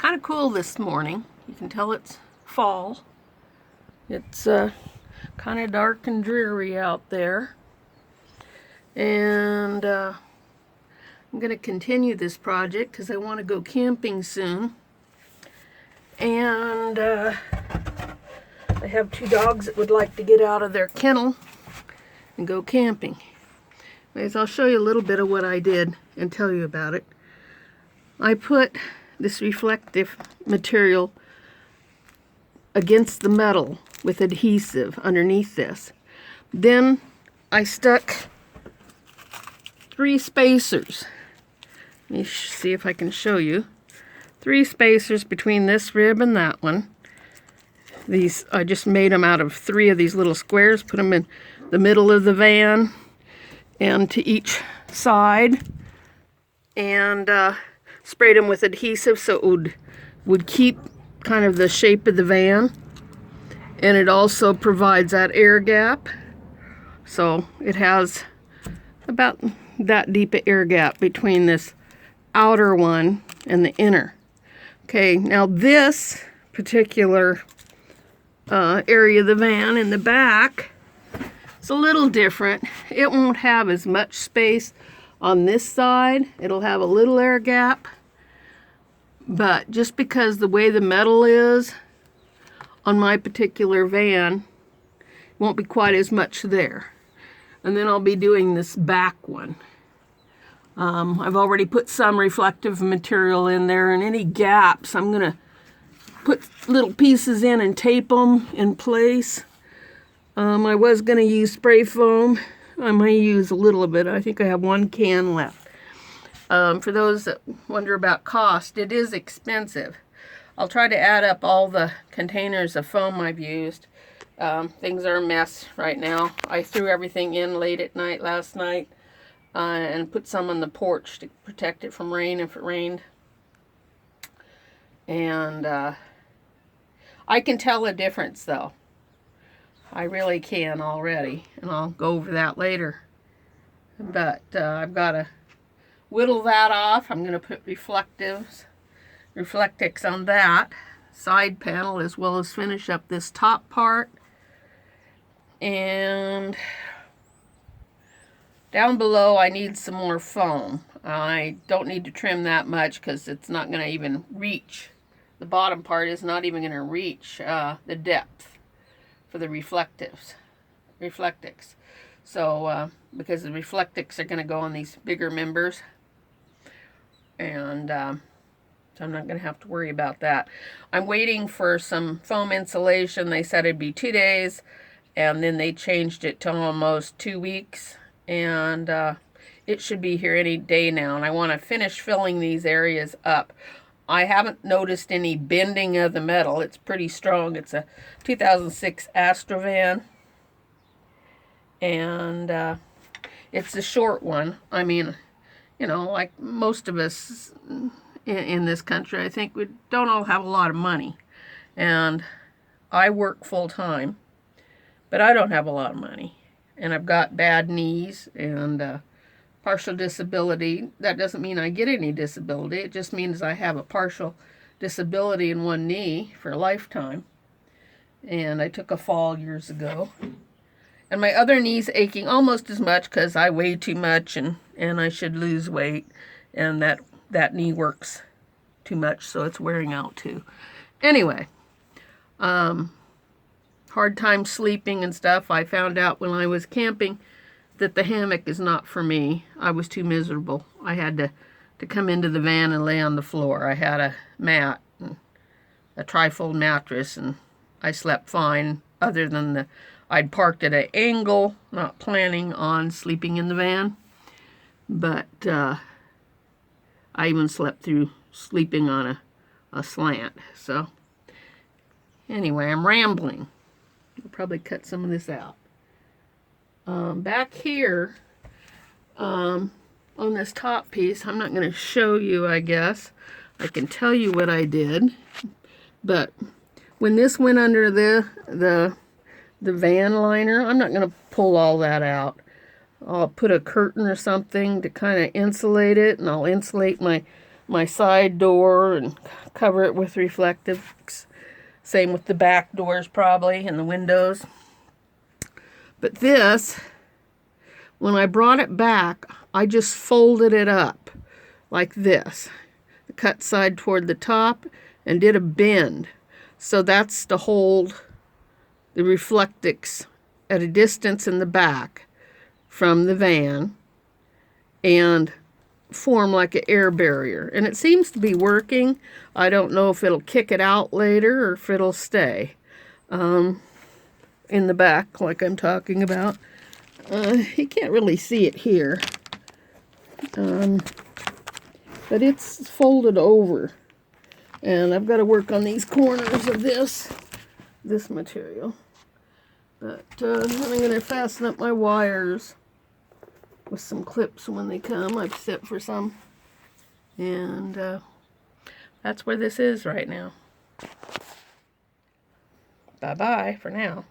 kind of cool this morning. You can tell it's fall. It's kind of dark and dreary out there. And I'm going to continue this project because I want to go camping soon. And I have two dogs that would like to get out of their kennel and go camping. Anyways, I'll show you a little bit of what I did and tell you about it. I put this reflective material against the metal with adhesive underneath this. Then I stuck 3 spacers. Let me see if I can show you. 3 spacers between this rib and that one. These, I just made them out of 3 of these little squares, put them in the middle of the van and to each side, and sprayed them with adhesive so it would keep kind of the shape of the van, and it also provides that air gap, so it has about that deep an air gap between this outer one and the inner. Okay, now this particular area of the van in the back, it's a little different. It won't have as much space on this side. It'll have a little air gap, but just because the way the metal is on my particular van, won't be quite as much there. And then I'll be doing this back one. I've already put some reflective material in there, and any gaps I'm gonna put little pieces in and tape them in place. I was gonna use spray foam. I might use a little bit. I think I have 1 can left. For those that wonder about cost, it is expensive. I'll try to add up all the containers of foam I've used. Things are a mess right now. I threw everything in late at night last night and put some on the porch to protect it from rain if it rained. And I can tell a difference though. I really can already, and I'll go over that later. But I've got to whittle that off. I'm going to put Reflectix on that side panel, as well as finish up this top part. And down below I need some more foam. I don't need to trim that much because it's not going to even reach. The bottom part is not even going to reach the depth for the Reflectix. So because the Reflectix are going to go on these bigger members, and so I'm not going to have to worry about that. I'm waiting for some foam insulation. They said it'd be 2 days, and then they changed it to almost 2 weeks, and it should be here any day now. And I want to finish filling these areas up. I haven't noticed any bending of the metal. It's pretty strong. It's a 2006 Astrovan, and it's a short one. I mean, you know, like most of us in this country, I think we don't all have a lot of money. And I work full time, but I don't have a lot of money. And I've got bad knees and partial disability. That doesn't mean I get any disability. It just means I have a partial disability in one knee for a lifetime. And I took a fall years ago. And my other knee's aching almost as much because I weigh too much and I should lose weight. And that knee works too much, so it's wearing out too. Anyway, hard time sleeping and stuff. I found out when I was camping that the hammock is not for me. I was too miserable. I had to come into the van and lay on the floor. I had a mat, and a trifold mattress, and I slept fine, other than I'd parked at an angle, not planning on sleeping in the van. But I even slept through sleeping on a slant. So anyway, I'm rambling. I'll probably cut some of this out. Back here, on this top piece, I'm not going to show you, I guess. I can tell you what I did. But when this went under the van liner, I'm not going to pull all that out. I'll put a curtain or something to kind of insulate it, and I'll insulate my my side door and cover it with Reflectix. Same with the back doors probably and the windows. But this, when I brought it back, I just folded it up like this. The cut side toward the top and did a bend. So that's to hold the Reflectix at a distance in the back from the van and form like an air barrier. And it seems to be working. I don't know if it'll kick it out later or if it'll stay in the back like I'm talking about. You can't really see it here. But it's folded over. And I've got to work on these corners of this material. But then I'm going to fasten up my wires with some clips when they come. I've set for some. And that's where this is right now. Bye-bye for now.